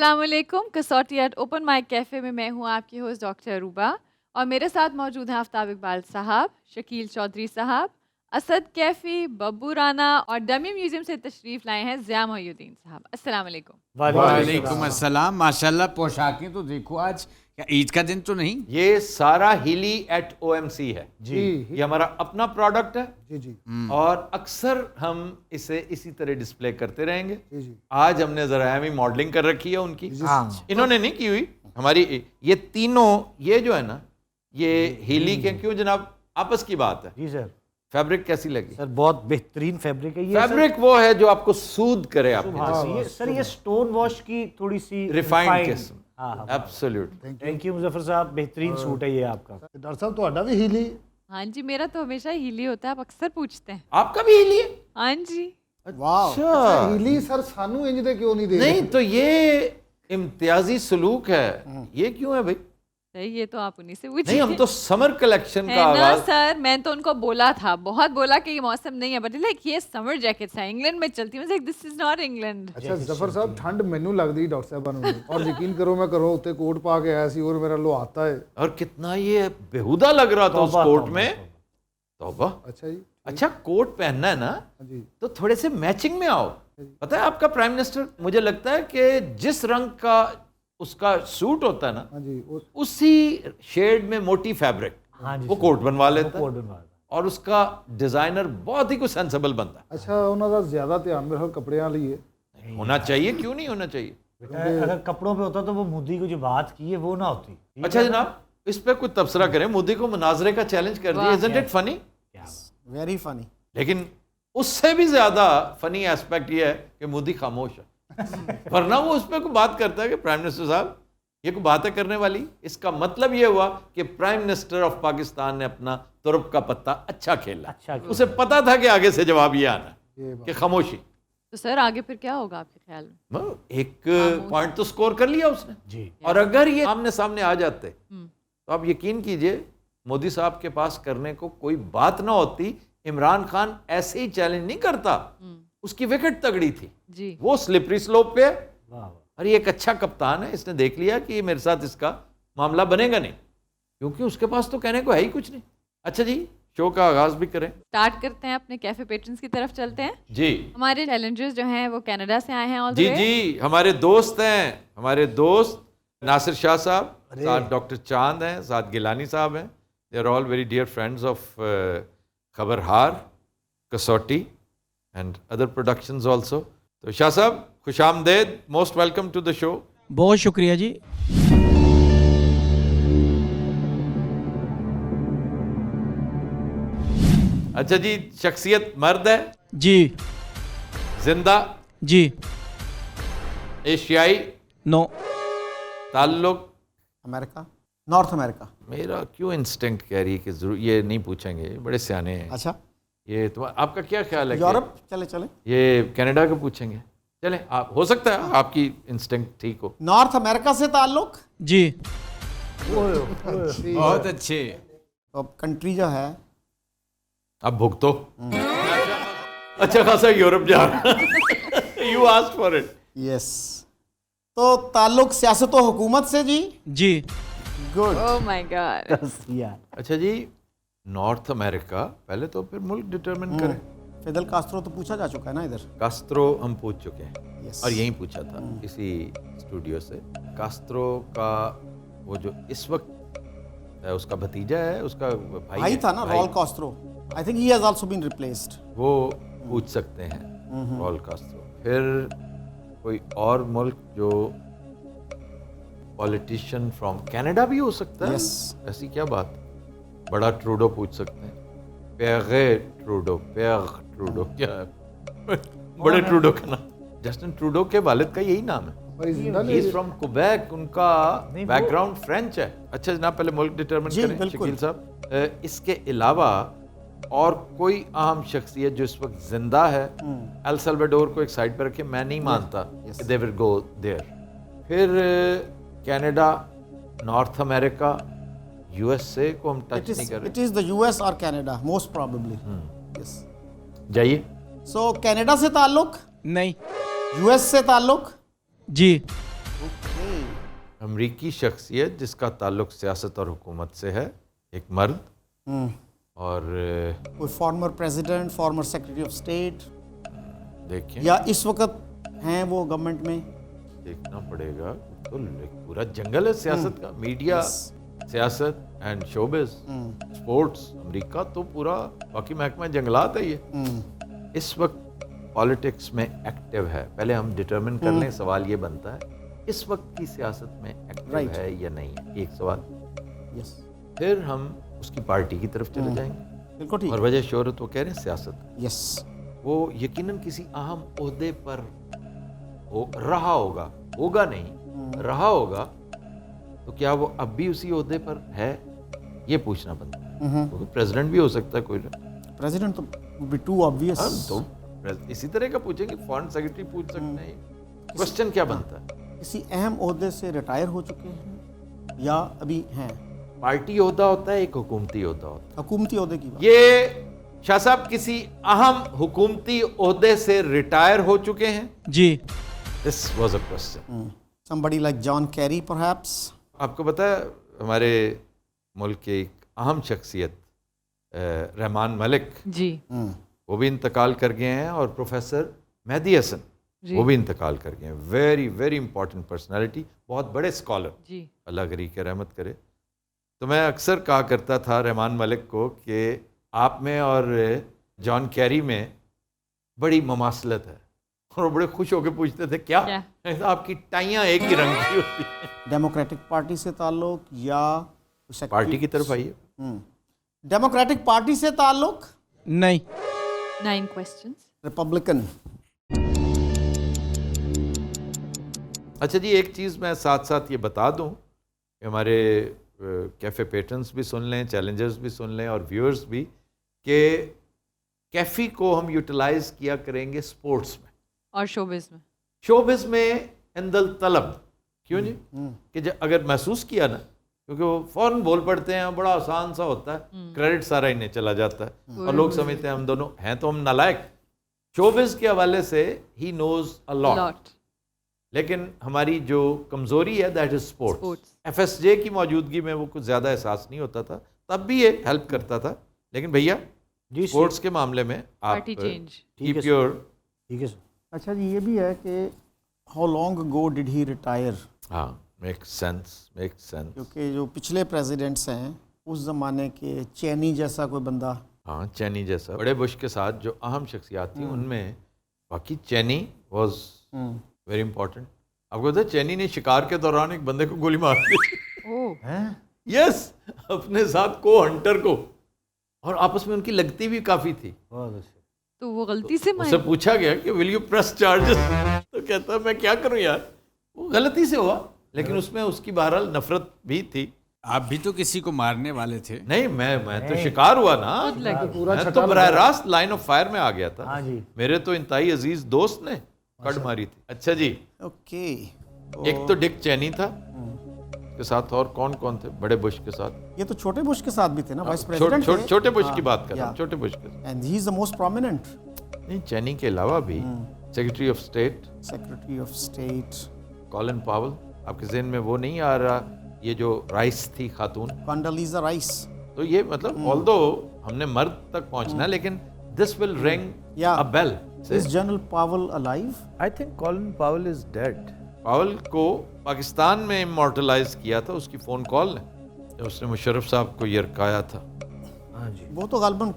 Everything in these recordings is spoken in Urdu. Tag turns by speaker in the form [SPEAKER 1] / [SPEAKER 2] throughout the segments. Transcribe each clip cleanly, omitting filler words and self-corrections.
[SPEAKER 1] السلام علیکم. کسوٹی ایٹ اوپن مائک کیفے میں میں ہوں آپ کی ہوسٹ ڈاکٹر عروبہ اور میرے ساتھ موجود ہیں آفتاب اقبال صاحب, شکیل چودھری صاحب, اسد کیفی, ببو رانا اور ڈمی میوزیم سے تشریف لائے ہیں ضیاء محی الدین صاحب. السلام علیکم.
[SPEAKER 2] وعلیکم السلام. ماشاءاللہ پوشاکیں تو دیکھو, آج عید کا دن تو نہیں.
[SPEAKER 3] یہ سارا ہیلی ایٹ او ایم سی ہے
[SPEAKER 4] جی,
[SPEAKER 3] یہ ہمارا اپنا پروڈکٹ ہے
[SPEAKER 4] جی جی
[SPEAKER 3] اور اکثر ہم اسے اسی طرح ڈسپلے کرتے رہیں گے.
[SPEAKER 4] جی
[SPEAKER 3] آج ہم نے ذرا ہمیں ماڈلنگ کر رکھی ہے ان کی,
[SPEAKER 2] ہاں
[SPEAKER 3] انہوں نے نہیں کی ہوئی ہماری. یہ تینوں یہ جو ہے نا یہ ہیلی کے کیوں جناب آپس کی بات ہے.
[SPEAKER 4] جی سر.
[SPEAKER 3] فیبرک کیسی لگی؟
[SPEAKER 4] سر بہت بہترین فیبرک ہے یہ.
[SPEAKER 3] فیبرک وہ ہے جو آپ کو سود کرے آپ
[SPEAKER 4] یہ سر یہ سٹون واش کی تھوڑی سی
[SPEAKER 3] ریفائنڈ قسم.
[SPEAKER 4] ایبسولوٹ. تھینک یو مظفر صاحب, بہترین سوٹ ہے یہ آپ کا.
[SPEAKER 5] ڈاکٹر صاحب تہاڈا بھی ہیلی؟
[SPEAKER 1] ہاں جی, میرا تو ہمیشہ ہیلی ہوتا ہے, آپ اکثر پوچھتے ہیں.
[SPEAKER 3] آپ کا بھی ہیلی ہے؟
[SPEAKER 1] ہاں جی.
[SPEAKER 5] واو, اچھا ہیلی سر سانو انج دے کیوں نہیں دے؟
[SPEAKER 3] نہیں تو یہ امتیازی سلوک ہے, یہ کیوں ہے بھائی؟
[SPEAKER 1] یہ تو آپ انہیں سے پوچھیں.
[SPEAKER 3] نہیں ہم تو سمر کلیکشن کا
[SPEAKER 1] ہے نا
[SPEAKER 3] آغاز.
[SPEAKER 1] سر, میں تو ان کو بولا تھا, بہت بولا کہ یہ موسم نہیں ہے, بٹ لائک یہ سمر جیکٹس ہیں, انگلینڈ میں چلتی ہیں. دس از ناٹ انگلینڈ.
[SPEAKER 5] اچھا ظفر صاحب ٹھنڈ مینوں لگدی ڈاکٹر صاحب نوں, اور یقین کرو میں کرو اتنے کوٹ پا کے آیا سی اور میرا لو آتا ہے.
[SPEAKER 3] اور کتنا یہ بےہودہ لگ رہا تھا اس کوٹ میں. توبہ.
[SPEAKER 5] اچھا جی.
[SPEAKER 3] اچھا کوٹ پہننا ہے نا
[SPEAKER 5] جی
[SPEAKER 3] تو تھوڑے سے میچنگ میں آؤ. پتہ ہے آپ کا پرائم منسٹر مجھے لگتا ہے کہ جس رنگ کا اس کا سوٹ ہوتا ہے نا
[SPEAKER 5] ہاں جی
[SPEAKER 3] اسی شیڈ میں موٹی فیبرک وہ کوٹ بنوا لیتا ہے اور اس کا ڈیزائنر بہت ہی کچھ سینسیبل بنتا ہے.
[SPEAKER 5] اچھا انہوں کا زیادہ دھیان میرے کپڑیاں لیے
[SPEAKER 3] ہونا چاہیے, کیوں نہیں ہونا چاہیے.
[SPEAKER 4] اگر کپڑوں پہ ہوتا تو وہ مودی کو جو بات کی ہے وہ نہ ہوتی.
[SPEAKER 3] اچھا جناب اس پہ کچھ تبصرہ کریں, مودی کو مناظرے کا چیلنج کر دیا. Isn't it funny؟
[SPEAKER 5] Very funny.
[SPEAKER 3] لیکن اس سے بھی زیادہ فنی ایسپیکٹ یہ ہے کہ مودی خاموش ہے, ورنہ وہ اس پہ کوئی بات کرتا ہے کہ پرائم منسٹر صاحب یہ کوئی باتیں کرنے والی. اس کا مطلب یہ ہوا کہ پرائم منسٹر آف پاکستان نے اپنا ترب کا پتا اچھا کھیلا. اسے پتا تھا کہ آگے سے جواب یہ آنا ہے کہ خاموشی.
[SPEAKER 1] تو سر آگے پھر کیا ہوگا آپ کے خیال میں؟
[SPEAKER 3] ایک پوائنٹ تو سکور کر لیا اس نے
[SPEAKER 4] جی.
[SPEAKER 3] اور اگر یہ آمنے سامنے آ جاتے تو آپ یقین کیجئے مودی صاحب کے پاس کرنے کو کوئی بات نہ ہوتی. عمران خان ایسے ہی چیلنج نہیں کرتا, اس کی وکٹ تگڑی تھی
[SPEAKER 1] جی,
[SPEAKER 3] وہ سلپری سلوپ پہ. اور یہ ایک اچھا کپتان ہے, اس نے دیکھ لیا کہ یہ میرے ساتھ اس کا معاملہ بنے گا نہیں, کیونکہ اس کے پاس تو کہنے کو ہے ہی کچھ نہیں. اچھا جی شو کا آغاز بھی کریں.
[SPEAKER 1] اسٹارٹ کرتے ہیں, اپنے کیفے پیٹرنس کی طرف چلتے ہیں.
[SPEAKER 3] جی
[SPEAKER 1] ہمارے چیلنجرز جو ہیں وہ کینیڈا سے آئے ہیں.
[SPEAKER 3] جی جی ہمارے دوست ہیں, ہمارے دوست ناصر شاہ صاحب, ساتھ ڈاکٹر چاند ہیں, ساتھ گیلانی صاحب ہیں. They are all very dear friends of خبرہار, Kasauti and other productions also. تو شاہ صاحب خوش آمدید, most welcome to the show.
[SPEAKER 6] بہت شکریہ جی.
[SPEAKER 3] اچھا جی شخصیت مرد ہے؟
[SPEAKER 6] جی.
[SPEAKER 3] زندہ؟
[SPEAKER 6] جی.
[SPEAKER 3] ایشیائی؟
[SPEAKER 6] نو.
[SPEAKER 3] تعلق؟
[SPEAKER 5] امریکہ, نارتھ امریکہ.
[SPEAKER 3] میرا کیوں انسٹنکٹ کہہ رہی ہے کہ ضرور یہ نہیں پوچھیں گے, بڑے سیانے ہیں.
[SPEAKER 5] اچھا
[SPEAKER 3] یہ تو آپ کا کیا خیال ہے؟
[SPEAKER 5] یورپ چلے چلے.
[SPEAKER 3] یہ کینیڈا کو پوچھیں گے. چلیں آپ, ہو سکتا ہے آپ کی انسٹنکٹ ٹھیک ہو.
[SPEAKER 5] نارتھ امریکہ سے تعلق؟
[SPEAKER 6] جی.
[SPEAKER 2] بہت اچھے.
[SPEAKER 5] اب کنٹری جو ہے
[SPEAKER 3] اب بھگتو. اچھا خاصا یورپ جا رہا, یو آسک فار اٹ.
[SPEAKER 5] یس. تو تعلق سیاست و حکومت سے جی؟
[SPEAKER 6] جی.
[SPEAKER 5] گڈ.
[SPEAKER 1] او مائی گاڈ.
[SPEAKER 3] اچھا جی نارتھ امریکہ, پہلے تو پھر ملک ڈٹرمن کریں.
[SPEAKER 5] فیدل کاسترو تو پوچھا جا چکا ہے نا ادھر.
[SPEAKER 3] کاسترو ہم پوچھ چکے ہیں اور یہیں پوچھا تھا اسی اسٹوڈیو سے. کاسترو کا وہ جو اس وقت ہے اس کا بھتیجا ہے, اس کا
[SPEAKER 5] بھائی تھا نا Raul Castro. I think he has also been replaced.
[SPEAKER 3] وہ پوچھ سکتے ہیں رول کاسترو. پھر کوئی اور ملک جو پولیٹیشین فرام کینیڈا بھی ہو سکتا ہے. ایسی کیا بات, بڑا ٹروڈو پوچھ سکتے ہیں. پیغ ٹروڈو کیا ہے بڑے ٹروڈو کا نام؟ جسٹن ٹروڈو کے والد کا یہی نام ہے. ہی از فرام کوبیک, ان کا بیک گراؤنڈ فرینچ ہے. اچھا جناب پہلے ملک ڈٹرمن کریں شکیل صاحب. اس کے علاوہ اور کوئی اہم شخصیت جو اس وقت زندہ ہے؟ ایل سلواڈور کو ایک سائڈ پہ رکھے, میں نہیں مانتا کہ دے ول گو دیئر. پھر Canada, north America, U S A کو ہم ٹچ نہیں کر رہے.
[SPEAKER 5] It is the U S اور کینیڈا موسٹ پروبیبلی. یس.
[SPEAKER 3] جائیے.
[SPEAKER 5] سو کینیڈا سے تعلق
[SPEAKER 6] نہیں.
[SPEAKER 5] یو ایس سے تعلق؟
[SPEAKER 6] جی.
[SPEAKER 3] امریکی شخصیت جس کا تعلق سیاست اور حکومت سے ہے, ایک مرد, اور
[SPEAKER 6] کوئی former president, former secretary of state,
[SPEAKER 3] دیکھیں
[SPEAKER 6] یا اس وقت ہیں وہ گورنمنٹ میں؟
[SPEAKER 3] دیکھنا پڑے گا, تو پورا جنگل ہے سیاست کا, میڈیا, سیاست اینڈ شوبز, اسپورٹس. امریکہ تو پورا باقی محکمہ جنگلات ہے یہ. اس وقت پالیٹکس میں ایکٹیو ہے. پہلے ہم ڈٹرمن کر لیں, سوال یہ بنتا ہے اس وقت کی سیاست میں ایکٹیو ہے یا نہیں ہے, ایک سوال.
[SPEAKER 6] یس,
[SPEAKER 3] پھر ہم اس کی پارٹی کی طرف چلے جائیں گے,
[SPEAKER 6] بالکل ٹھیک.
[SPEAKER 3] اور وجہ شہرت وہ کہہ رہے ہیں سیاست,
[SPEAKER 6] یس,
[SPEAKER 3] وہ یقیناً کسی اہم عہدے پر رہا ہوگا, ہوگا نہیں, رہا ہوگا, تو کیا وہ اب بھی اسی عہدے پر ہے, یہ پوچھنا بنتا ہے. کیونکہ پریزیڈنٹ بھی ہو سکتا ہے کوئی نہ.
[SPEAKER 6] پریزیڈنٹ تو be too obvious.
[SPEAKER 3] تو اسی طرح کا پوچھیں گے, فارن سیکرٹری پوچھ سکتے ہیں. کوشچن کیا بنتا ہے؟
[SPEAKER 6] کسی اہم عہدے سے ریٹائر ہو چکے ہیں یا ابھی ہیں؟
[SPEAKER 3] پارٹی عہدہ ہوتا ہے, ایک حکومتی عہدہ ہوتا ہے.
[SPEAKER 6] حکومتی عہدے کی بات.
[SPEAKER 3] یہ شاہ صاحب کسی اہم حکومتی عہدے سے ریٹائر ہو چکے ہیں؟
[SPEAKER 7] جی.
[SPEAKER 3] This was a question.
[SPEAKER 6] Somebody like John Kerry perhaps.
[SPEAKER 3] آپ کو پتا ہے ہمارے ملک کے ایک اہم شخصیت رحمان ملک,
[SPEAKER 1] جی
[SPEAKER 3] وہ بھی انتقال کر گئے ہیں, اور پروفیسر مہدی حسن وہ بھی انتقال کر گئے ہیں. ویری ویری امپورٹنٹ پرسنالٹی, بہت بڑے اسکالر,
[SPEAKER 1] جی
[SPEAKER 3] اللہ غریق رحمت کرے. تو میں اکثر کہا کرتا تھا رحمان ملک کو کہ آپ میں اور جان کیری میں بڑی مماثلت ہے, اور وہ بڑے خوش ہو کے پوچھتے تھے کیا؟ آپ کی ٹائیاں ایک ہی رنگ کی ہوتی ہیں.
[SPEAKER 6] ڈیموکریٹک پارٹی سے تعلق یا
[SPEAKER 3] پارٹی کی طرف آئیے.
[SPEAKER 6] ڈیموکریٹک پارٹی سے تعلق
[SPEAKER 7] نہیں.
[SPEAKER 1] 9 questions.
[SPEAKER 6] ریپبلکن.
[SPEAKER 3] اچھا جی, ایک چیز میں ساتھ ساتھ یہ بتا دوں کہ ہمارے کیفے پیٹرنز بھی سن لیں, چیلنجرز بھی سن لیں, اور ویورز بھی, کہ کیفی کو ہم یوٹیلائز کیا کریں گے سپورٹس میں
[SPEAKER 1] اور شوبز میں.
[SPEAKER 3] شوبز میں اندل طلب. کیوں جی؟ کہ اگر محسوس کیا نا, کیونکہ وہ فوراً بول پڑتے ہیں, بڑا آسان سا ہوتا ہے, کریڈٹ سارا انہیں چلا جاتا ہے, اور لوگ سمجھتے ہیں ہم دونوں ہیں تو ہم نالائق. شوبز کے حوالے سے ہی نوز اے لاٹ, لیکن ہماری جو کمزوری ہے that is sports. F S J کی موجودگی میں وہ کچھ زیادہ احساس نہیں ہوتا تھا, تب بھی یہ ہیلپ کرتا تھا. لیکن بھیا
[SPEAKER 4] جی
[SPEAKER 3] اسپورٹس کے معاملے میں آپ کیپ یور.
[SPEAKER 4] ٹھیک ہے سر.
[SPEAKER 6] اچھا جی, یہ بھی ہے کہ ہاؤ لانگ اگو ڈڈ ہی ریٹائر.
[SPEAKER 3] ہاں, میک سینس.
[SPEAKER 6] کیونکہ جو پچھلے پریزیڈنٹس ہیں اس زمانے کے, چینی جیسا کوئی بندہ,
[SPEAKER 3] ہاں چینی جیسا, بڑے بش کے ساتھ جو اہم شخصیات تھیں ان میں باقی چینی واز ویری امپورٹنٹ. آپ کو پتا ہے چینی نے شکار کے دوران ایک بندے کو گولی مار دی. یس, اپنے ساتھ کو ہنٹر کو, اور آپس میں ان کی لگتی بھی کافی تھی.
[SPEAKER 1] تو وہ غلطی سے
[SPEAKER 3] اس سے پوچھا گیا کہ ول یو پریس چارجز, تو کہتا میں کیا کروں یار, وہ غلطی سے ہوا, لیکن اس میں اس کی بہرحال نفرت بھی تھی.
[SPEAKER 2] آپ بھی تو کسی کو مارنے والے تھے.
[SPEAKER 3] نہیں, میں تو شکار ہوا نا, میں تو براہ راست لائن آف فائر میں آ گیا تھا. میرے تو انتہائی عزیز دوست نے کڑ ماری تھی. اچھا جی,
[SPEAKER 6] اوکے.
[SPEAKER 3] ایک تو ڈک چینی تھا, کے ساتھ اور کون کون تھے بڑے بش کے ساتھ؟
[SPEAKER 6] یہ تو چھوٹے بش کے ساتھ بھی تھے نا, وائس پریزیڈنٹ تھے.
[SPEAKER 3] چھوٹے بش کی بات کر رہا ہوں, چھوٹے بش کے ساتھ.
[SPEAKER 6] And he is the most prominent.
[SPEAKER 3] نہیں, چینی کے علاوہ بھی سیکرٹری آف اسٹیٹ کالن پاول. آپ کے ذہن میں وہ نہیں آ رہا, یہ جو رائس تھی خاتون,
[SPEAKER 6] کانڈالیزا رائس.
[SPEAKER 3] تو یہ مطلب آلدو ہم نے مرد تک پہنچنا ہے, لیکن this will ring a bell.
[SPEAKER 6] Is general Powell alive?
[SPEAKER 4] I think Colin Powell is dead.
[SPEAKER 3] Powell کو پاکستان میں امورٹلائز کیا تھا اس کی فون کال نے, جب اس نے مشرف صاحب کو یرکایا تھا.
[SPEAKER 4] ہاں جی,
[SPEAKER 6] وہ تو غالباً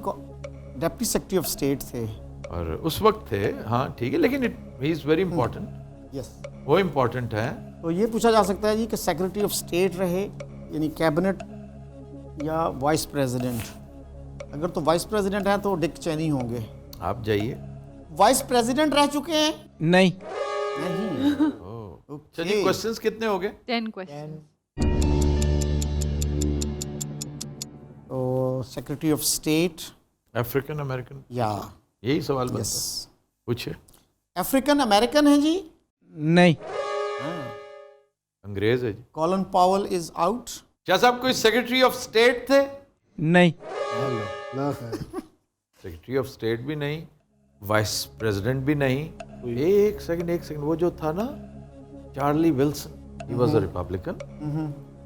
[SPEAKER 6] ڈپٹی سیکرٹری آف اسٹیٹ تھے,
[SPEAKER 3] اور اس وقت تھے. ہاں ٹھیک ہے, لیکن ہی از ویری امپورٹنٹ.
[SPEAKER 6] یس,
[SPEAKER 3] وہ امپورٹنٹ ہے.
[SPEAKER 6] تو یہ پوچھا جا سکتا ہے جی کہ سیکرٹری آف اسٹیٹ رہے یعنی کیبنٹ یا وائس پریزیڈنٹ؟ اگر تو وائس پریزیڈنٹ ہیں تو ڈک چینی ہوں گے.
[SPEAKER 3] آپ جائیے.
[SPEAKER 6] وائس پریزیڈنٹ رہ چکے ہیں؟
[SPEAKER 7] نہیں.
[SPEAKER 3] چلیے, کوسچنز کتنے ہو گئے؟
[SPEAKER 1] 10 questions.
[SPEAKER 6] تو secretary of state
[SPEAKER 3] African American,
[SPEAKER 6] یا
[SPEAKER 3] یہی سوال بنتا
[SPEAKER 6] یس,
[SPEAKER 3] ہے. پوچھے.
[SPEAKER 6] افریقن امریکن ہیں جی؟
[SPEAKER 7] نہیں.
[SPEAKER 3] انگریز ہے جی.
[SPEAKER 6] Colin Powell is out.
[SPEAKER 3] شاہ صاحب کوئی سیکرٹری آف اسٹیٹ تھے؟
[SPEAKER 7] نہیں.
[SPEAKER 3] سیکرٹری آف اسٹیٹ بھی نہیں, وائس پریزیڈنٹ بھی نہیں. ایک سیکنڈ, وہ جو تھا نا Charlie Wilson, He was a Republican.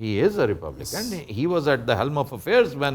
[SPEAKER 3] He is a Republican. He was at the helm of affairs when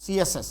[SPEAKER 6] CSS.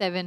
[SPEAKER 1] 7.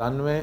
[SPEAKER 3] 97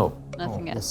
[SPEAKER 3] no.
[SPEAKER 1] Nothing else.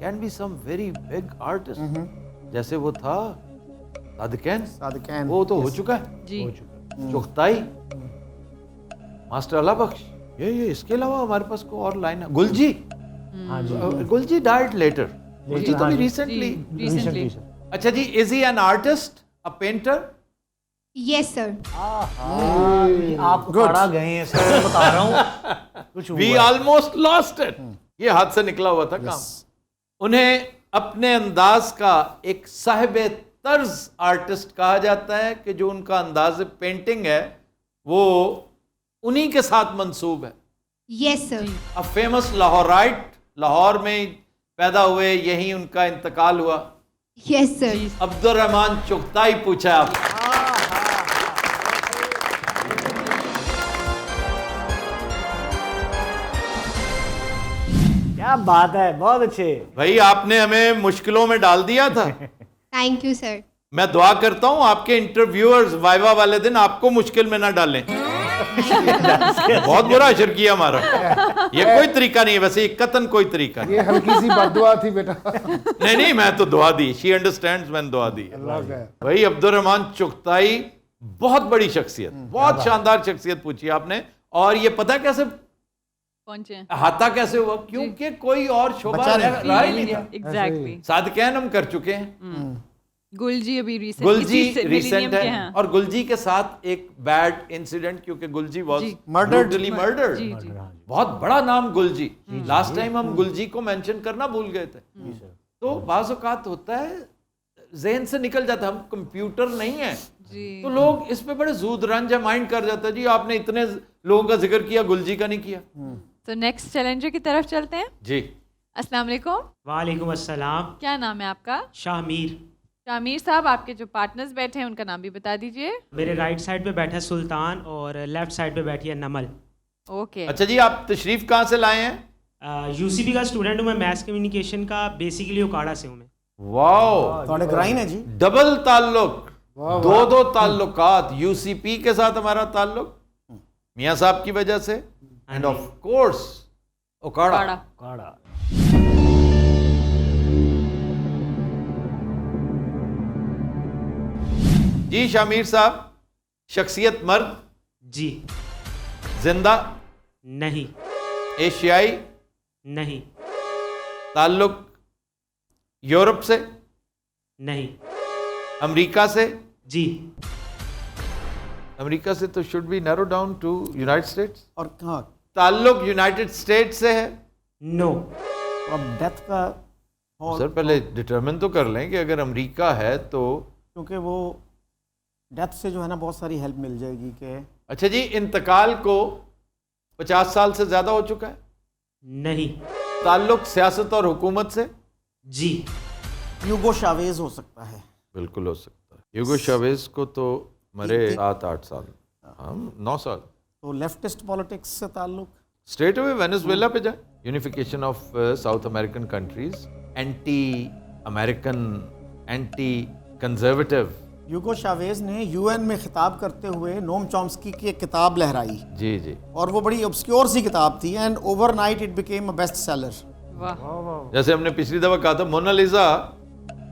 [SPEAKER 3] can be some very big artist. جیسے وہ تھا صادقین،
[SPEAKER 6] صادقین
[SPEAKER 3] وہ تو ہو چکا ہے.
[SPEAKER 1] جی
[SPEAKER 3] چغتائی، ماسٹر اللہ بخش، یہ اس کے علاوہ ہمارے پاس کوئی اور لائن ہے. گلجی،
[SPEAKER 4] ہاں جی
[SPEAKER 3] گلجی ڈائڈ لیٹر. گلجی تو بھی ریسنٹلی.
[SPEAKER 1] ریسنٹلی.
[SPEAKER 3] اچھا جی، is he an artist, a painter?
[SPEAKER 8] Yes, sir.
[SPEAKER 4] آپ کھڑا گئے ہیں سر، میں بتا رہا ہوں کچھ
[SPEAKER 3] وی آلموسٹ لاسٹ اٹ. یہ ہاتھ سے نکلا ہوا تھا کام. انہیں اپنے انداز کا ایک صاحب طرز آرٹسٹ کہا جاتا ہے کہ جو ان کا انداز پینٹنگ ہے وہ انہی کے ساتھ منسوب ہے.
[SPEAKER 8] Yes, sir.
[SPEAKER 3] ا فیمس لاہورائٹ، لاہور میں پیدا ہوئے، یہیں ان کا انتقال ہوا.
[SPEAKER 8] Yes, sir.
[SPEAKER 3] عبد الرحمن چغتائی پوچھا آپ.
[SPEAKER 4] کیا بات ہے، بہت اچھے.
[SPEAKER 3] بھائی آپ نے ہمیں مشکلوں میں ڈال دیا تھا.
[SPEAKER 8] Thank you, sir.
[SPEAKER 3] میں دعا کرتا ہوں آپ کے انٹرویورز وائوا والے دن آپ کو مشکل میں نہ ڈالیں. بہت برا اشر کیا ہمارا. یہ کوئی طریقہ نہیں ہے، ویسے یہ قطن کوئی طریقہ نہیں.
[SPEAKER 5] یہ ہلکی سی بد دعا تھی بیٹا.
[SPEAKER 3] نہیں میں تو دعا دی. شی انڈرسٹینڈز، میں نے دعا دی.
[SPEAKER 5] اللہ کا ہے.
[SPEAKER 3] بھائی عبد الرحمن چغتائی بہت بڑی شخصیت، بہت شاندار شخصیت پوچھی آپ نے. اور یہ پتہ کیسے
[SPEAKER 1] پہنچے ہیں.
[SPEAKER 3] احاطہ کیسے ہوا؟ کیونکہ کوئی اور شعبہ رہا ہی نہیں تھا.
[SPEAKER 1] ایگزیکٹلی.
[SPEAKER 3] صادقین ہم کر چکے ہیں.
[SPEAKER 1] گلجی ابھی
[SPEAKER 3] گلجی ریسنٹ ہے، اور گلجی کے ساتھ ایک بیڈ انسیڈنٹ، کیونکہ گلجی واز برٹلی مرڈرڈ. بہت بڑا نام گلجی. لاسٹ ٹائم ہم گلجی کو مینشن کرنا بھول گئے تھے. تو بعض اوقات ہوتا ہے ذہن سے نکل جاتا ہے، ہم کمپیوٹر نہیں ہیں تو لوگ اس پہ بڑے زود رنج مائنڈ کر جاتا ہے. جی آپ نے اتنے لوگوں کا ذکر کیا، گلجی کا نہیں کیا.
[SPEAKER 1] تو نیکسٹ چیلنجر کی طرف چلتے ہیں.
[SPEAKER 3] جی
[SPEAKER 1] السلام علیکم.
[SPEAKER 9] وعلیکم السلام.
[SPEAKER 1] کیا نام ہے آپ کا؟
[SPEAKER 9] شاہ میر.
[SPEAKER 1] شامیر صاحب، آپ کے جو پارٹنرز بیٹھے ہیں ان کا نام بھی بتا دیجیے.
[SPEAKER 9] میرے رائٹ سائڈ پہ بیٹھا ہے سلطان اور لیفٹ سائڈ پہ بیٹھی ہے نمل.
[SPEAKER 1] اوکے.
[SPEAKER 3] اچھا جی، آپ تشریف کہاں سے لائے ہیں؟
[SPEAKER 9] یو سی بی کا اسٹوڈنٹ ہوں میں، میس کمیونیکیشن کا. بیسیکلی اوکاڑا سے ہوں میں.
[SPEAKER 3] واو،
[SPEAKER 6] تھوڑے گرائن ہے جی.
[SPEAKER 3] ڈبل تعلق، دو تعلقات. یو سی پی کے ساتھ ہمارا تعلق میاں صاحب کی وجہ سے، اینڈ آف کورس اوکاڑا.
[SPEAKER 4] کاڑا.
[SPEAKER 3] جی شامیر صاحب، شخصیت مرد؟
[SPEAKER 9] جی.
[SPEAKER 3] زندہ؟
[SPEAKER 9] نہیں.
[SPEAKER 3] ایشیائی؟
[SPEAKER 9] نہیں.
[SPEAKER 3] تعلق یورپ سے؟
[SPEAKER 9] نہیں.
[SPEAKER 3] امریکہ سے؟
[SPEAKER 9] جی.
[SPEAKER 3] امریکہ سے تو should be narrow down to United States.
[SPEAKER 6] اور کہاں
[SPEAKER 3] تعلق یونائٹڈ اسٹیٹ سے ہے؟
[SPEAKER 9] نو.
[SPEAKER 6] اب ڈیتھ کا
[SPEAKER 3] سر پہلے ڈٹرمن تو کر لیں کہ اگر امریکہ ہے تو،
[SPEAKER 6] کیونکہ وہ ڈیتھ سے جو ہے نا بہت ساری ہیلپ مل جائے گی. کہ
[SPEAKER 3] اچھا جی، انتقال کو 50 سال سے زیادہ ہو چکا ہے؟
[SPEAKER 9] نہیں.
[SPEAKER 3] تعلق سیاست اور حکومت سے؟
[SPEAKER 9] جی.
[SPEAKER 6] یوگو شاویز ہو سکتا ہے.
[SPEAKER 3] بالکل ہو سکتا ہے. یوگو شاویز کو تو مرے 7-8 سال، ہم 9 سال.
[SPEAKER 6] تو لیفٹسٹ پالیٹکس سے تعلق؟
[SPEAKER 3] اسٹریٹ اوے وینزویلا پہ جائیں. Unification of South American countries, anti American, anti conservative.
[SPEAKER 6] Hugo Chavez نے یو این میں خطاب کرتے ہوئے نوم چومسکی کی ایک کتاب لہرائی.
[SPEAKER 3] جی جی.
[SPEAKER 6] اور وہ بڑی obscure سی کتاب تھی and over night it became a best seller.
[SPEAKER 1] واہ.
[SPEAKER 3] جیسے ہم نے پچھلی دفعہ کہا تھا، مونا لیزا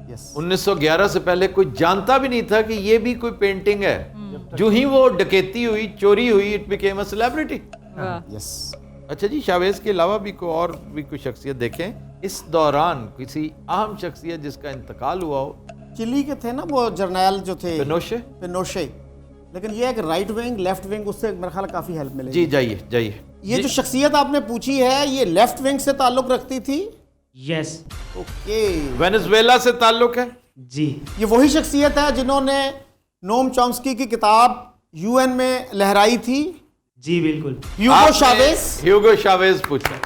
[SPEAKER 3] 1911 سے پہلے کوئی جانتا بھی نہیں تھا کہ یہ بھی کوئی پینٹنگ ہے. جو ہی وہ ڈکیتی ہوئی، چوری ہوئی، اٹ بیکیم اے سیلیبریٹی.
[SPEAKER 6] یس.
[SPEAKER 3] اچھا جی، شاویز کے علاوہ بھی کوئی اور بھی کوئی شخصیت دیکھیں اس دوران، کسی اہم شخصیت جس کا انتقال ہوا ہو.
[SPEAKER 6] چلی کے تھے نا وہ جرنیل جو تھے،
[SPEAKER 3] پینوشے.
[SPEAKER 6] لیکن یہ ایک رائٹ ونگ لیفٹ ونگ، اس سے میرا خیال کافی ہیلپ ملے گی.
[SPEAKER 3] جی جائیے.
[SPEAKER 6] یہ جو شخصیت آپ نے پوچھی ہے یہ لیفٹ ونگ سے تعلق رکھتی تھی؟
[SPEAKER 9] یس.
[SPEAKER 6] اوکے.
[SPEAKER 3] وینزویلا سے تعلق ہے؟
[SPEAKER 9] جی.
[SPEAKER 6] یہ وہی شخصیت ہے جنہوں نے نوم چومسکی کی کتاب یو این میں لہرائی تھی؟
[SPEAKER 9] جی بالکل.
[SPEAKER 6] ہیوگو شاویز.
[SPEAKER 3] ہیوگو شاویز پوچھا.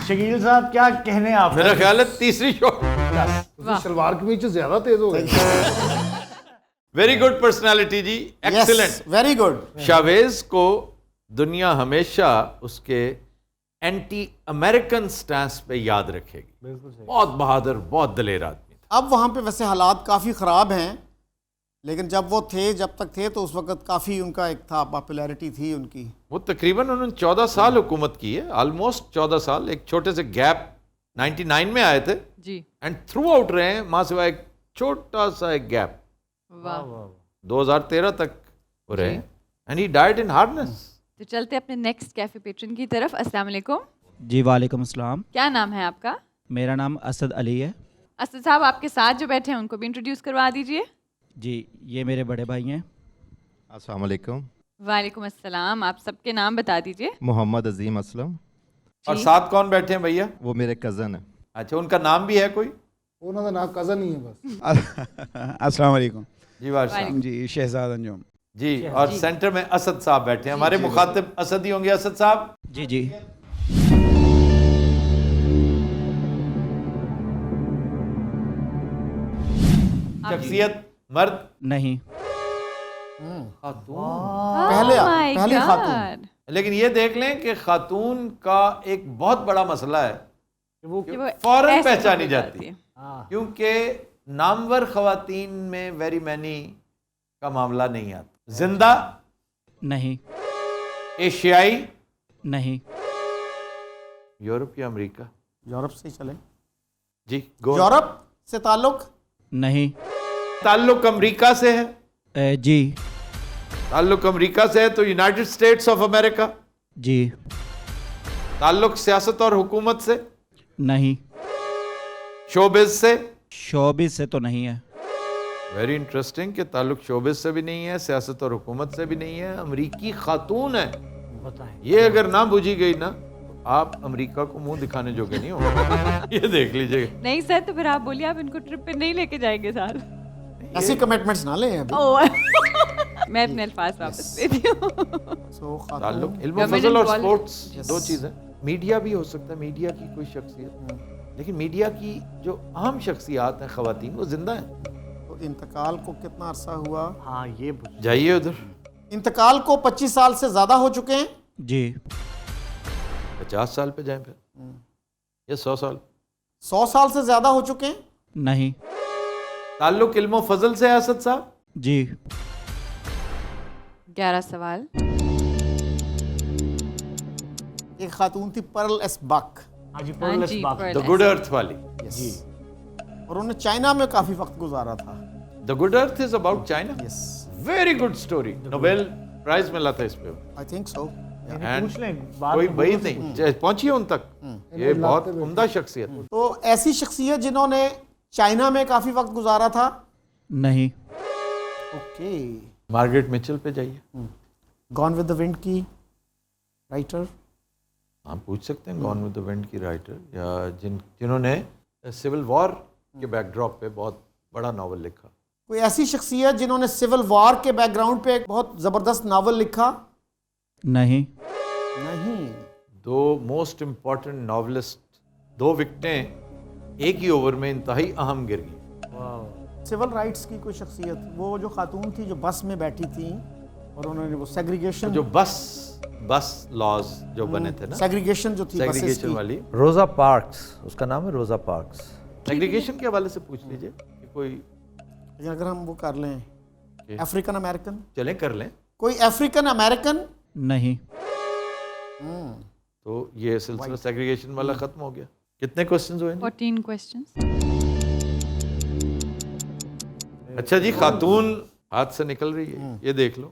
[SPEAKER 4] شکیل صاحب کیا کہنے آپ؟
[SPEAKER 3] میرا خیال ہے تیسری شاٹ.
[SPEAKER 5] شلوار کے نیچے زیادہ تیز ہو گئی.
[SPEAKER 3] ویری گڈ پرسنالٹی جی، ایکسلنٹ.
[SPEAKER 6] Very good.
[SPEAKER 3] شاویز کو دنیا ہمیشہ اس کے اینٹی امریکن سٹانس پہ یاد رکھے گی. بہت بہادر، بہت دلیر آدمی تھا.
[SPEAKER 6] اب وہاں پہ ویسے حالات کافی خراب ہیں لیکن جب وہ تھے جب تک تھے تو اس وقت کافی ان کا ایک تھا پاپولیرٹی تھی ان کی.
[SPEAKER 3] وہ تقریباً انہوں نے 14 سال حکومت کی ہے, آلموسٹ 14 سال. ایک چھوٹے سے گیپ 99 میں آئے تھے
[SPEAKER 1] جی.
[SPEAKER 3] اینڈ تھرو آؤٹ رہے ہیں, ماں سوائے ایک چھوٹا سا ایک گیپ
[SPEAKER 1] واہ.
[SPEAKER 3] 2013 تک وہ رہے and he died in hardness.
[SPEAKER 1] تو چلتے اپنے نیکسٹ کیفے پیٹرن کی طرف. السلام علیکم.
[SPEAKER 7] جی وعلیکم السلام.
[SPEAKER 1] کیا نام ہے آپ کا؟
[SPEAKER 7] میرا نام اسد علی ہے.
[SPEAKER 1] اسد صاحب آپ کے ساتھ جو بیٹھے ہیں ان کو بھی انٹروڈیوس کروا دیجیے.
[SPEAKER 7] جی یہ میرے بڑے بھائی ہیں.
[SPEAKER 10] السلام علیکم.
[SPEAKER 1] وعلیکم السلام. آپ سب کے نام بتا دیجیے.
[SPEAKER 10] محمد عظیم اسلم.
[SPEAKER 3] اور ساتھ کون بیٹھے ہیں بھیا؟
[SPEAKER 10] وہ میرے کزن ہیں.
[SPEAKER 3] اچھا, ان کا نام بھی ہے کوئی؟
[SPEAKER 5] انہوں کا نام کزن ہی ہے بس.
[SPEAKER 11] السلام علیکم.
[SPEAKER 3] جی وارث
[SPEAKER 11] جی شہزاد انجم.
[SPEAKER 3] جی. اور سینٹر میں اسد صاحب بیٹھے ہیں. ہمارے مخاطب اسد ہی ہوں گے. اسد صاحب.
[SPEAKER 7] جی جی.
[SPEAKER 3] شخصیت مرد
[SPEAKER 7] نہیں.
[SPEAKER 6] پہلی خاتون.
[SPEAKER 3] لیکن یہ دیکھ لیں کہ خاتون کا ایک بہت بڑا مسئلہ ہے
[SPEAKER 4] وہ
[SPEAKER 1] کہ وہ
[SPEAKER 3] فوراً
[SPEAKER 1] ایسے
[SPEAKER 3] پہچانی
[SPEAKER 1] پکڑ
[SPEAKER 3] جاتی ہے,
[SPEAKER 4] ہاں
[SPEAKER 3] کیونکہ نامور خواتین میں ویری مینی کا معاملہ نہیں آتا. زندہ,
[SPEAKER 7] نہیں.
[SPEAKER 3] ایشیائی,
[SPEAKER 7] نہیں.
[SPEAKER 3] یورپ یا امریکہ؟
[SPEAKER 6] یورپ سے چلیں.
[SPEAKER 3] جی گو.
[SPEAKER 6] یورپ سے تعلق
[SPEAKER 7] نہیں.
[SPEAKER 3] تعلق امریکہ سے ہے؟
[SPEAKER 7] جی.
[SPEAKER 3] تعلق امریکہ سے ہے تو یونائٹڈ اسٹیٹس آف امریکہ.
[SPEAKER 7] جی.
[SPEAKER 3] تعلق سیاست اور حکومت سے؟
[SPEAKER 7] نہیں.
[SPEAKER 3] شوبز سے؟
[SPEAKER 7] شوبز سے تو نہیں ہے.
[SPEAKER 3] ویری انٹرسٹنگ کہ تعلق شوبز سے بھی نہیں ہے, سیاست اور حکومت سے بھی نہیں ہے, امریکی خاتون ہے.
[SPEAKER 4] بتائیں.
[SPEAKER 3] یہ اگر نہ بوجھی گئی نا آپ امریکہ کو منہ دکھانے جوگے نہیں ہوں. یہ دیکھ لیجئے.
[SPEAKER 1] نہیں سر, تو پھر آپ بولیے آپ ان کو ٹرپ پہ نہیں لے کے جائیں گے ساتھ.
[SPEAKER 6] ایسی کمٹمنٹس نہ لیں ابھی.
[SPEAKER 1] میں اپنے الفاظ واپس لیتی ہوں.
[SPEAKER 3] تعلق علم و فضل اور سپورٹس دو چیزیں. میڈیا بھی ہو سکتا ہے, میڈیا کی کوئی شخصیت, لیکن میڈیا کی جو اہم شخصیات ہیں خواتین وہ زندہ ہیں.
[SPEAKER 6] تو انتقال کو کتنا عرصہ ہوا؟
[SPEAKER 4] ہاں یہ
[SPEAKER 3] جائیے ادھر.
[SPEAKER 6] انتقال کو 25 سال سے زیادہ ہو چکے ہیں.
[SPEAKER 7] جی.
[SPEAKER 3] 50 سال پہ جائیں پھر, یا 100 سال؟
[SPEAKER 6] 100 سال سے زیادہ ہو چکے ہیں.
[SPEAKER 7] نہیں.
[SPEAKER 3] تعلق علم و فضل سے ہے اسد صاحب؟
[SPEAKER 7] جی.
[SPEAKER 1] 11 سوال.
[SPEAKER 6] ایک خاتون تھی پرل ایس بک.
[SPEAKER 4] ہاں جی.
[SPEAKER 1] ہاں جی,
[SPEAKER 3] دا گڈ ارتھ والی.
[SPEAKER 6] جی. اور انہوں نے چائنا میں کافی وقت گزارا تھا.
[SPEAKER 3] The good earth is about China.
[SPEAKER 6] Yes.
[SPEAKER 3] Very good story. Nobel prize ملا تھا اس پہ.
[SPEAKER 6] I think so.
[SPEAKER 4] پوچھ لیں
[SPEAKER 3] کوئی بعید نہیں, پہنچیے ان تک. یہ بہت عمدہ شخصیت.
[SPEAKER 6] تو ایسی شخصیت جنہوں نے چائنا میں کافی وقت گزارا تھا.
[SPEAKER 7] نہیں.
[SPEAKER 6] اوکے.
[SPEAKER 3] مارگریٹ میچل پہ جائیے.
[SPEAKER 6] گون ود دا ونڈ کی رائٹر.
[SPEAKER 3] آپ پوچھ سکتے ہیں گون ود دا ونڈ کی رائٹر, یا جنہوں نے سول وار کے بیک ڈراپ پہ بہت بڑا ناول لکھا.
[SPEAKER 6] کوئی ایسی شخصیت جنہوں نے سول وار کے بیک گراؤنڈ پہ ایک بہت زبردست ناول لکھا.
[SPEAKER 7] نہیں.
[SPEAKER 6] نہیں.
[SPEAKER 3] دو موسٹ امپورٹنٹ ناولسٹ, دو وکٹیں ایک ہی اوور میں انتہائی اہم گر گئی.
[SPEAKER 6] سول رائٹس کی کوئی شخصیت, وہ جو خاتون تھی جو بس میں بیٹھی تھی اور انہوں نے وہ سیگریگیشن,
[SPEAKER 3] جو بس لاز جو بنے تھے نا,
[SPEAKER 6] سیگریگیشن جو تھی
[SPEAKER 3] سیگریگیشن والی.
[SPEAKER 4] روزا پارکس, اس کا نام ہے روزا پارکس.
[SPEAKER 3] سیگریگیشن کے حوالے سے پوچھ لیجئے کہ کوئی.
[SPEAKER 6] لیکن اگر ہم وہ کر لیں افریقن امریکن,
[SPEAKER 3] چلیں کر لیں.
[SPEAKER 6] کوئی افریقن امریکن.
[SPEAKER 7] نہیں.
[SPEAKER 3] تو یہ سلسلہ سیگریگیشن والا ختم ہو گیا. کتنے کوسچنز ہوئے؟
[SPEAKER 1] 14 questions.
[SPEAKER 3] اچھا جی, خاتون ہاتھ سے نکل رہی ہے, یہ دیکھ لو.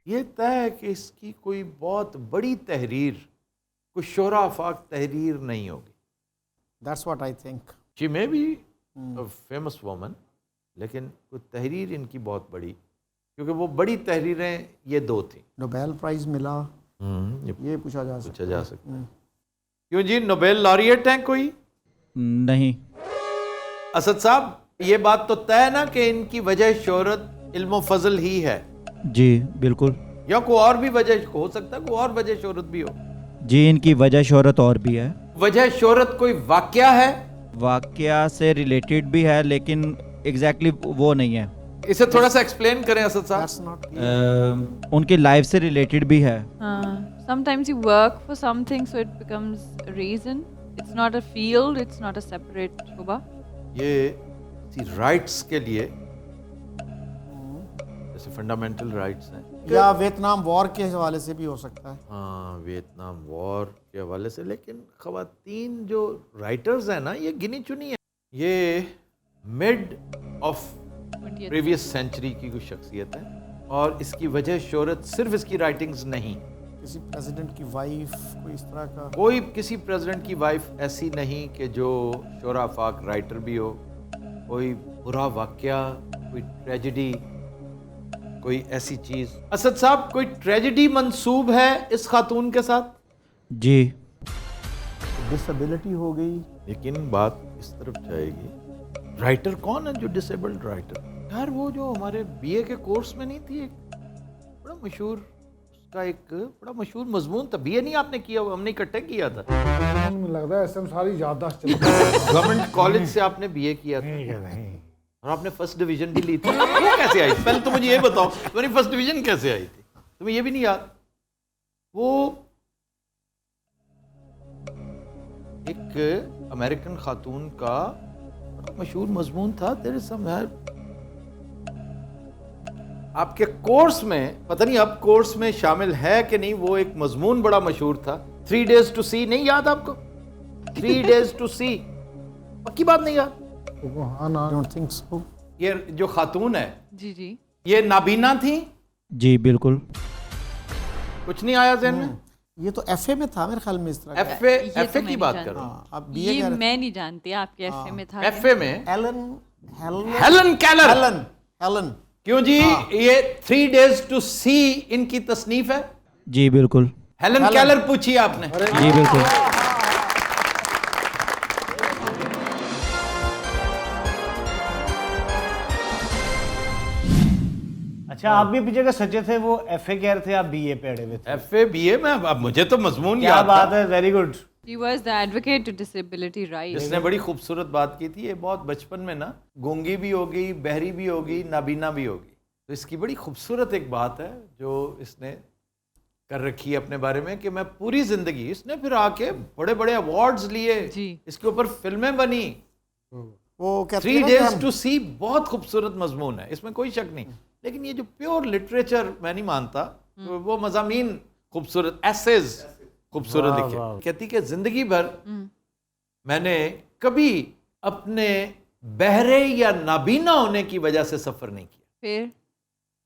[SPEAKER 3] یہ طے ہے کہ اس کی کوئی بہت بڑی تحریر, کوئی شعرا آفاق تحریر نہیں ہوگی.
[SPEAKER 6] That's what I think.
[SPEAKER 3] She may be a famous woman, لیکن کوئی تحریر ان کی بہت بڑی, کیونکہ وہ بڑی تحریریں یہ دو تھیں.
[SPEAKER 6] نوبیل پرائز ملا, یہ پوچھا جا
[SPEAKER 3] سکتا ہے. کیوں جی, نوبیل لاریٹ ہیں کوئی؟
[SPEAKER 7] نہیں.
[SPEAKER 3] اسد صاحب, یہ بات تو طے نا کہ ان کی وجہ شہرت علم و فضل ہی ہے.
[SPEAKER 7] جی بالکل.
[SPEAKER 3] یا کوئی اور بھی وجہ ہو سکتا ہے, کوئی اور وجہ شہرت بھی ہو.
[SPEAKER 7] جی ان کی وجہ شہرت اور بھی ہے.
[SPEAKER 3] وجہ شہرت کوئی واقعہ ہے؟
[SPEAKER 7] واقعہ سے ریلیٹڈ بھی ہے لیکن ایگزیکٹلی وہ نہیں ہے.
[SPEAKER 3] اسے تھوڑا سا ایکسپلین کریں اسد صاحب.
[SPEAKER 7] ان کی لائف سے ریلیٹڈ بھی ہے.
[SPEAKER 1] Sometimes you work for something so it becomes a reason. It's not a field, it's not a separate شعبہ.
[SPEAKER 3] یہ رائٹس کے لیے فنڈامنٹل رائٹس ہیں.
[SPEAKER 6] یا ویتنام وار کے حوالے سے بھی ہو سکتا ہے.
[SPEAKER 3] ہاں ویتنام وار کے حوالے سے. لیکن خواتین جو رائٹرز ہیں نا یہ گنی چنی ہیں. یہ مڈ آف پریویس سینچری کی کوئی شخصیت ہے اور اس کی وجہ شہرت صرف اس کی رائٹنگز نہیں.
[SPEAKER 6] کسی پریزیڈنٹ کی وائف کوئی اس طرح کا
[SPEAKER 3] کوئی کسی پریزیڈنٹ کی وائف ایسی نہیں کہ جو شعرا افاق رائٹر بھی ہو. کوئی برا واقعہ, کوئی ٹریجڈی, کوئی ایسی چیز. اسد صاحب کوئی ٹریجڈی منسوب ہے اس خاتون کے ساتھ؟
[SPEAKER 7] جی.
[SPEAKER 6] ڈسیبلٹی ہو گئی.
[SPEAKER 3] لیکن بات اس طرف جائے گی, رائٹر کون ہے جو ڈسیبلڈ رائٹر؟ یار وہ جو ہمارے بی اے کے کورس میں نہیں تھی ایک بڑا مشہور, اس کا ایک بڑا مشہور مضمون تھا. بی اے نہیں آپ نے کیا, ہم نے اکٹھے کیا تھا.
[SPEAKER 5] مجھے لگتا ہے ایسے ہم ساری یادداشت چل گئی.
[SPEAKER 3] گورنمنٹ کالج سے آپ نے بی اے کیا تھا اور آپ نے فرسٹ ڈویژن بھی لی تھی. وہ کیسے آئی؟ پہلے تو مجھے یہ بتاؤ تمہاری فرسٹ ڈویژن کیسے آئی تھی؟ تمہیں یہ بھی نہیں یاد؟ وہ ایک امریکن خاتون کا مشہور مضمون تھا. تیرے سامنے آپ کے کورس میں, پتہ نہیں اب کورس میں شامل ہے کہ نہیں, وہ ایک مضمون بڑا مشہور تھا 3 days to see. نہیں یاد آپ کو 3 days to see؟ پکی بات نہیں یاد؟ یہ جو خاتون ہے
[SPEAKER 1] جی جی
[SPEAKER 3] یہ نابینا تھی.
[SPEAKER 7] جی بالکل.
[SPEAKER 3] کچھ نہیں آیا ذہن میں؟
[SPEAKER 6] یہ تو ایف اے میں تھا میرے خیال میں اس طرح.
[SPEAKER 3] ایف اے کی بات کرو.
[SPEAKER 6] اب
[SPEAKER 1] یہ میں نہیں جانتی آپ کے ایف اے میں تھا.
[SPEAKER 3] ایف اے میں
[SPEAKER 6] ہیلن کیلر.
[SPEAKER 3] کیوں جی یہ 3 days to see ان کی تصنیف ہے؟
[SPEAKER 7] جی بالکل.
[SPEAKER 3] ہیلن کیلر پوچھی آپ نے؟
[SPEAKER 7] جی بالکل.
[SPEAKER 4] اچھا آپ بھی پیچھے کے سچے تھے, وہ ایف اے کہہ رہے تھے, آپ بی اے پہ اڑے ہوئے تھے.
[SPEAKER 3] ایف اے بی اے میں اب مجھے تو مضمون
[SPEAKER 4] کیا
[SPEAKER 3] یاد
[SPEAKER 4] بات
[SPEAKER 3] تھا.
[SPEAKER 4] ہے, very good.
[SPEAKER 1] He was the advocate to disability rights.
[SPEAKER 3] اس نے بڑی خوبصورت بات کی تھی. یہ بہت بچپن میں نا گونگی بھی ہوگی, بہری بھی ہوگی, نابینا بھی ہوگی. تو اس کی بڑی خوبصورت ایک بات ہے جو اس نے کر رکھی ہے اپنے بارے میں کہ میں پوری زندگی, اس نے پھر آ کے بڑے بڑے ایوارڈز لیے, اس کے اوپر فلمیں بنی.
[SPEAKER 6] وہ
[SPEAKER 3] 3 days to see بہت خوبصورت مضمون ہے, اس میں کوئی شک نہیں. لیکن یہ جو پیور لٹریچر میں نہیں مانتا, وہ مضامین خوبصورت, ایسیز خوبصورت لکھے. کہتی کہ زندگی بھر میں نے کبھی اپنے بہرے یا نابینا ہونے کی وجہ سے سفر نہیں کیا.
[SPEAKER 1] پھر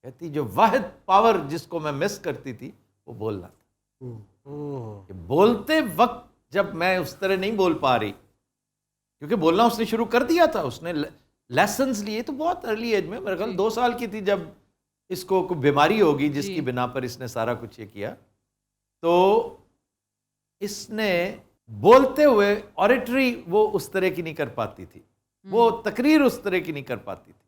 [SPEAKER 3] کہتی جو واحد پاور جس کو میں مس کرتی تھی وہ بولنا تھا. کہ بولتے وقت جب میں اس طرح نہیں بول پا رہی, کیونکہ بولنا اس نے شروع کر دیا تھا, اس نے لیسنز لیے تو بہت ارلی ایج میں, میرے خیال 2 سال کی تھی جب اس کو کوئی بیماری ہوگی جس کی بنا پر اس نے سارا کچھ یہ کیا. تو اس نے بولتے ہوئے آریٹری وہ اس طرح کی نہیں کر پاتی تھی, وہ تقریر اس طرح کی نہیں کر پاتی تھی.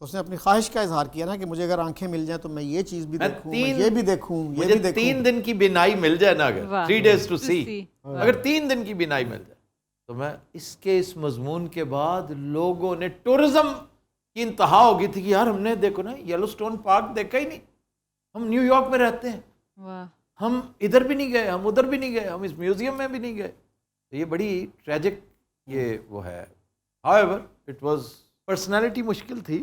[SPEAKER 6] تو اس نے اپنی خواہش کا اظہار کیا نا کہ مجھے اگر آنکھیں مل جائیں تو میں یہ چیز بھی دیکھوں, یہ بھی دیکھوں, یہ بھی دیکھوں.
[SPEAKER 3] 3 دن کی بینائی مل جائے نا, اگر 3 days to see, اگر 3 دن کی بینائی مل جائے تو میں اس مضمون کے بعد لوگوں نے, ٹورزم کی انتہا ہو گئی تھی کہ یار ہم نے دیکھو نا یلو سٹون پارک دیکھا ہی نہیں, ہم نیو یارک میں رہتے ہیں, ہم ادھر بھی نہیں گئے, ہم ادھر بھی نہیں گئے, ہم اس میوزیم میں بھی نہیں گئے. تو یہ بڑی ٹریجک یہ وہ ہے. however it was پرسنالٹی مشکل تھی,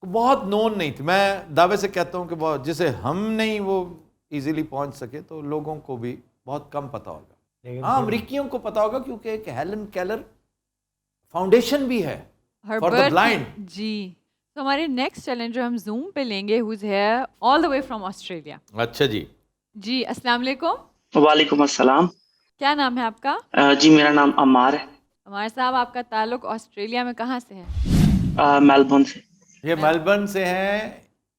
[SPEAKER 3] بہت نون نہیں تھی. میں دعوے سے کہتا ہوں کہ بہت, جسے ہم نہیں وہ ایزیلی پہنچ سکے تو لوگوں کو بھی بہت کم پتہ ہوگا. ہاں امریکیوں کو پتہ ہوگا کیونکہ ایک ہیلن کیلر فاؤنڈیشن بھی ہے فار دا بلائنڈ.
[SPEAKER 1] جی تو ہمارے نیکسٹ چیلنج جو ہم زوم پہ لیں گے, who's here all the way from Australia.
[SPEAKER 3] اچھا جی.
[SPEAKER 1] جی السلام علیکم.
[SPEAKER 12] وعلیکم السلام.
[SPEAKER 1] کیا نام ہے آپ کا؟
[SPEAKER 12] جی میرا نام عمار ہے.
[SPEAKER 1] عمار صاحب آپ کا تعلق آسٹریلیا میں کہاں سے ہے؟
[SPEAKER 12] میلبورن سے.
[SPEAKER 3] یہ میلبرن سے ہیں.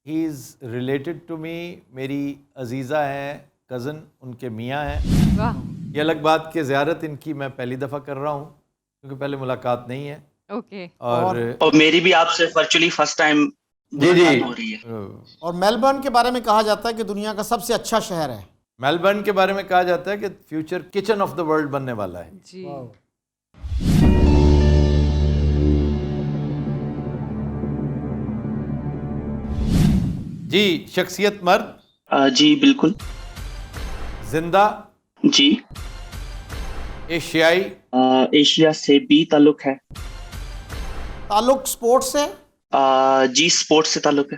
[SPEAKER 3] ہی از ریلیٹڈ ٹو می, میری عزیزہ ہیں, کزن ان کے میاں ہیں.
[SPEAKER 1] واہ.
[SPEAKER 3] یہ الگ بات کہ زیارت ان کی میں پہلی دفعہ کر رہا ہوں کیونکہ پہلے ملاقات نہیں ہے.
[SPEAKER 1] اوکے.
[SPEAKER 12] اور میری بھی آپ سے ورچولی فرسٹ ٹائم ہو رہی ہے.
[SPEAKER 6] اور میلبرن کے بارے میں کہا جاتا ہے کہ دنیا کا سب سے اچھا شہر ہے.
[SPEAKER 3] میلبرن کے بارے میں کہا جاتا ہے کہ future kitchen of the world بننے والا ہے.
[SPEAKER 1] جی.
[SPEAKER 3] جی شخصیت مرد.
[SPEAKER 12] جی بالکل.
[SPEAKER 3] زندہ.
[SPEAKER 12] جی.
[SPEAKER 3] ایشیائی.
[SPEAKER 12] ایشیا سے بھی تعلق ہے.
[SPEAKER 6] تعلق سپورٹ سے.
[SPEAKER 12] جی سپورٹ سے تعلق ہے.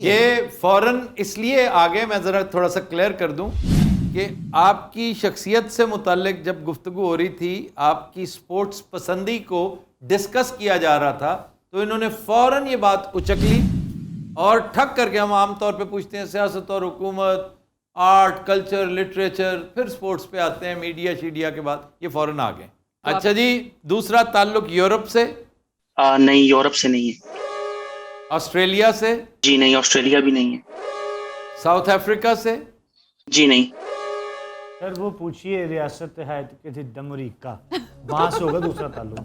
[SPEAKER 3] یہ فوراً اس لیے آگے میں ذرا تھوڑا سا کلیئر کر دوں کہ آپ کی شخصیت سے متعلق جب گفتگو ہو رہی تھی، آپ کی سپورٹس پسندی کو ڈسکس کیا جا رہا تھا، تو انہوں نے فوراً یہ بات اچک لی اور ٹھک کر کے ہم عام طور پہ پوچھتے ہیں سیاست اور حکومت، آرٹ، کلچر، لٹریچر، پھر سپورٹس پہ آتے ہیں، میڈیا شیڈیا کے بعد یہ فوراً آ گئے. اچھا جی، دوسرا تعلق یورپ سے؟
[SPEAKER 12] نہیں، یورپ سے نہیں ہے.
[SPEAKER 3] آسٹریلیا سے؟
[SPEAKER 12] جی نہیں، آسٹریلیا بھی نہیں ہے.
[SPEAKER 3] ساؤتھ افریقہ سے؟
[SPEAKER 12] جی نہیں.
[SPEAKER 4] سر وہ پوچھیے ریاست ہے امریکہ، وہاں سے ہوگا دوسرا تعلق.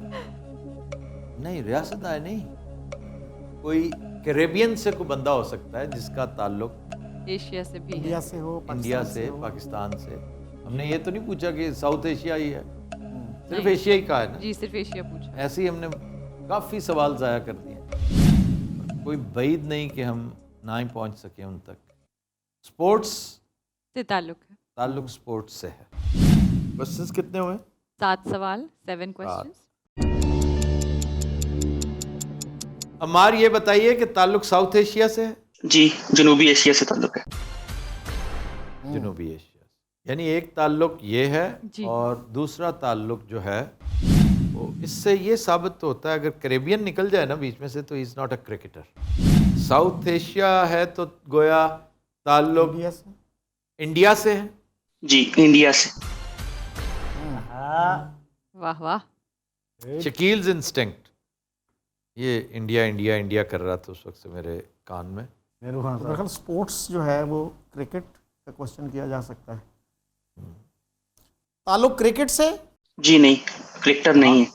[SPEAKER 3] نہیں، ریاست ہے نہیں، کوئی کیریبین سے کوئی بندہ ہو سکتا ہے جس کا تعلق
[SPEAKER 1] ایشیا سے بھی ہے.
[SPEAKER 6] انڈیا سے ہو،
[SPEAKER 3] انڈیا سے، پاکستان سے. ہم نے یہ تو نہیں پوچھا کہ ساؤتھ ایشیا ہی ہے، صرف
[SPEAKER 1] نہیں.
[SPEAKER 3] ایشیا ہی کہا ہے نا.
[SPEAKER 1] جی صرف ایشیا پوچھا.
[SPEAKER 3] ایسے ہی ہم نے کافی سوال ضائع کر دیے، کوئی بعید نہیں کہ ہم نہ ہی پہنچ سکیں ان تک. سپورٹس
[SPEAKER 1] سے تعلق ہے.
[SPEAKER 3] تعلق سپورٹس سے ہے. کوسچنز کتنے ہوئے؟
[SPEAKER 1] 7 سوال، 7 questions.
[SPEAKER 3] عمار یہ بتائیے کہ تعلق ساؤتھ ایشیا سے ہے؟
[SPEAKER 12] جی جنوبی ایشیا سے تعلق ہے.
[SPEAKER 3] جنوبی ایشیا سے، یعنی ایک تعلق یہ ہے
[SPEAKER 1] جی.
[SPEAKER 3] اور دوسرا تعلق جو ہے وہ اس سے یہ ثابت ہوتا ہے اگر کیریبین نکل جائے نا بیچ میں سے تو is not a cricketer. South Asia ہے تو گویا تعلق انڈیا سے ہے.
[SPEAKER 12] جی انڈیا سے.
[SPEAKER 1] واہ واہ.
[SPEAKER 3] شکیلز انسٹنکٹ، یہ انڈیا انڈیا انڈیا کر رہا تھا اس وقت سے میرے کان میں.
[SPEAKER 6] میرے خیال سپورٹس جو ہے وہ کرکٹ کا کوشچن کیا جا سکتا ہے. تعلق کرکٹ سے؟
[SPEAKER 12] جی نہیں، کرکٹر نہیں ہے.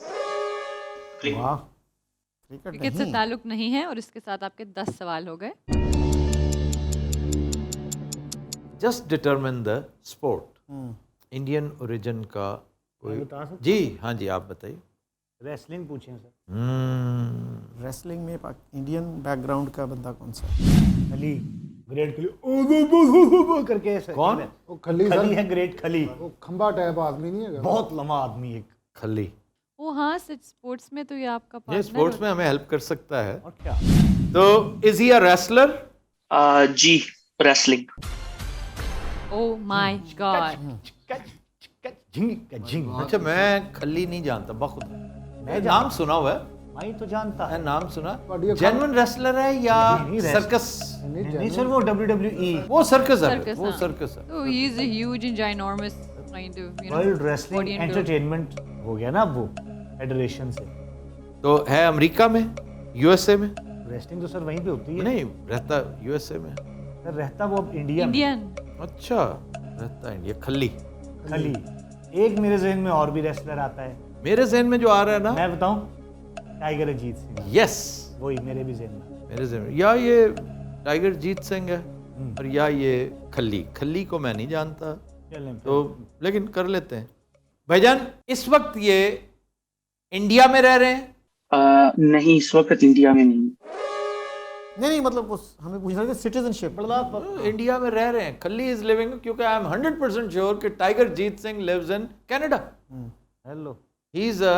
[SPEAKER 1] کرکٹ سے تعلق نہیں ہے اور اس کے ساتھ آپ کے 10 سوال ہو گئے.
[SPEAKER 3] Just determine the sport. Indian origin کا کوئی؟ جی ہاں جی آپ بتائیے.
[SPEAKER 4] ریسلنگ پوچھیں سر.
[SPEAKER 6] ریسلنگ میں انڈین بیک گراؤنڈ کا بندہ کون سا؟
[SPEAKER 4] کھلی، گریٹ کھلی کر کے.
[SPEAKER 3] کون؟
[SPEAKER 5] وہ کھلی
[SPEAKER 4] ہے، گریٹ کھلی.
[SPEAKER 5] وہ کھمبا ٹائپ آدمی نہیں ہے،
[SPEAKER 4] بہت لمبا آدمی ایک.
[SPEAKER 3] کھلی.
[SPEAKER 1] وہ ہاں سچ سپورٹس میں تو یہ آپ کا
[SPEAKER 3] یہ
[SPEAKER 1] پارٹنر
[SPEAKER 3] سپورٹس میں ہمیں ہیلپ کر سکتا ہے.
[SPEAKER 4] اور کیا؟
[SPEAKER 3] تو is he a wrestler?
[SPEAKER 12] G wrestling.
[SPEAKER 1] O my God.
[SPEAKER 3] اچھا میں کھلی نہیں جانتا بخود، میں نام سنا ہوا ہے.
[SPEAKER 4] میں تو جانتا
[SPEAKER 3] میں نام سنا.
[SPEAKER 5] یہ
[SPEAKER 3] جینوئن ریسلر ہے یا سرکس؟
[SPEAKER 4] نہیں سر، وہ WWE،
[SPEAKER 3] وہ سرکس ہے.
[SPEAKER 1] Circus،
[SPEAKER 3] وہ
[SPEAKER 1] ہاں.
[SPEAKER 3] سرکس ہے.
[SPEAKER 1] So he is a huge and ginormous kind of, you know,
[SPEAKER 4] world wrestling
[SPEAKER 1] body and build.
[SPEAKER 4] Entertainment ہو گیا نا اب وہ فیڈریشن سے.
[SPEAKER 3] تو ہے امریکہ میں، یو ایس اے میں؟
[SPEAKER 4] ریسلنگ تو سر وہیں پہ ہوتی ہے.
[SPEAKER 3] نہیں رہتا یو ایس اے میں.
[SPEAKER 4] سر رہتا وہ اب انڈیا میں.
[SPEAKER 1] انڈین.
[SPEAKER 3] اچھا رہتا انڈیا. کھلی.
[SPEAKER 4] کھلی. ایک میرے ذہن میں اور بھی ریسلر آتا ہے.
[SPEAKER 3] میرے ذہن میں جو آ رہا ہے نا،
[SPEAKER 4] میں بتاؤں، ٹائیگر اجیت سنگھ.
[SPEAKER 3] یس
[SPEAKER 4] وہی میرے بھی ذہن میں.
[SPEAKER 3] میرے ذہن میں یا یہ ٹائیگر جیت سنگھ ہے اور یا یہ کھلی. کھلی کو میں نہیں جانتا تو لیکن کر لیتے ہیں. بھائی جان اس وقت یہ انڈیا میں رہ رہے ہیں؟
[SPEAKER 12] نہیں اس وقت انڈیا میں نہیں.
[SPEAKER 6] نہیں مطلب ہمیں پوچھ رہے تھے سٹیزن شپ.
[SPEAKER 3] انڈیا میں رہ رہے ہیں. کھلی از لیونگ کیونکہ آئی ایم 100% شیور کہ Tiger Jeet Singh lives in Canada.
[SPEAKER 4] Hello.
[SPEAKER 3] He is a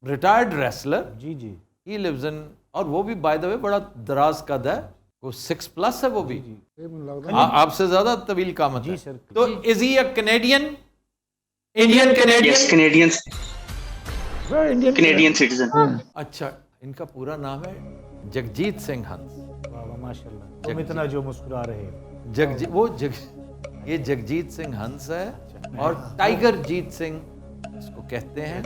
[SPEAKER 3] retired wrestler.
[SPEAKER 4] جی جی.
[SPEAKER 3] ہی لیوز ان، اور وہ بھی بائی دا وے بڑا دراز قد ہے، وہ 6+ ہے وہ بھی. آپ سے زیادہ طویل قامت ہے. تو is he a Canadian? Indian Canadian?
[SPEAKER 12] Canadian citizen.
[SPEAKER 3] اچھا ان کا پورا نام ہے جگجیت سنگھ ہنس.
[SPEAKER 4] ماشاء اللہ. تم اتنا جو مسکرا رہے
[SPEAKER 3] یہ جگجیت سنگھ ہنس ہے اور ٹائیگر جیت سنگھ اس کو کہتے ہیں.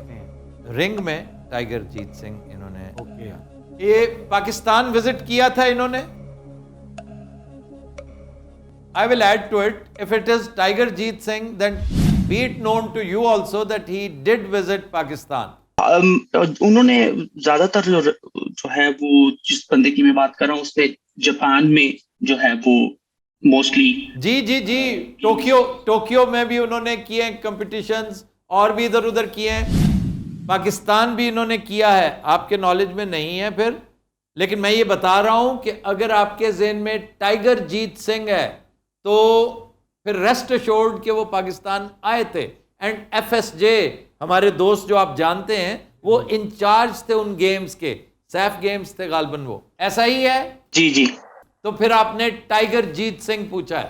[SPEAKER 3] رنگ میں ٹائیگر جیت سنگھ انہوں نے. یہ پاکستان وزٹ کیا تھا انہوں نے. I will add to it, if it is Tiger Jeet Singh, then be it known to you also that he did visit Pakistan.
[SPEAKER 12] انہوں نے زیادہ تر جو ہے وہ جس بندے کی میں بات کر رہا ہوں اس نے جاپان میں جو ہے وہ موسٹلی.
[SPEAKER 3] جی ٹوکیو میں بھی انہوں نے کیے ہیں کمپٹیشنز اور بھی ادھر ادھر کیے ہیں. پاکستان بھی انہوں نے کیا ہے، آپ کے نالج میں نہیں ہے پھر، لیکن میں یہ بتا رہا ہوں کہ اگر آپ کے ذہن میں ٹائیگر جیت سنگھ ہے تو پھر ریسٹ ایشورڈ کہ وہ پاکستان آئے تھے. اینڈ FSJ ہمارے دوست جو آپ جانتے ہیں وہ انچارج تھے ان گیمز کے. سیف گیمز تھے غالباً وہ، ایسا ہی ہے؟
[SPEAKER 12] جی جی.
[SPEAKER 3] تو پھر آپ نے ٹائگر جیت سنگھ پوچھا ہے.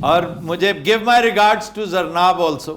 [SPEAKER 3] اور مجھے give my regards to Zarnab also.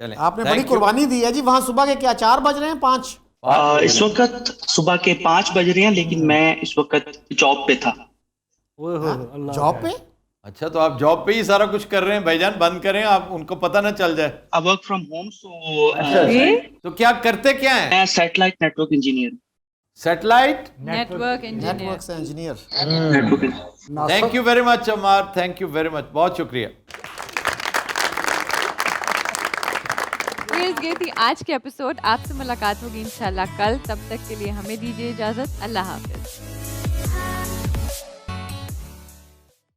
[SPEAKER 3] چلیں
[SPEAKER 6] آپ نے بڑی قربانی دی ہے جی. وہاں صبح کے کیا 4 بج رہے ہیں 5؟
[SPEAKER 12] اس وقت صبح کے 5 بج رہے ہیں لیکن میں اس وقت جاب پہ تھا.
[SPEAKER 6] جاب پہ؟
[SPEAKER 3] اچھا تو آپ جاب پہ ہی سارا کچھ کر رہے ہیں بھائی جان. بند کریں آپ, ان کو پتہ نہ چل جائے.
[SPEAKER 12] I work from home so
[SPEAKER 3] تو کیا کرتے کیا ہیں؟
[SPEAKER 12] میں satellite network engineer.
[SPEAKER 3] Satellite
[SPEAKER 1] network engineer.
[SPEAKER 6] Network سے engineer.
[SPEAKER 3] Thank you very much Ammar, thank you very much, بہت شکریہ.
[SPEAKER 1] یہ تھی آج کے ایپیسوڈ. آپ سے ملاقات ہوگی انشاءاللہ کل. تب تک کے لیے ہمیں دیجیے اجازت. اللہ حافظ.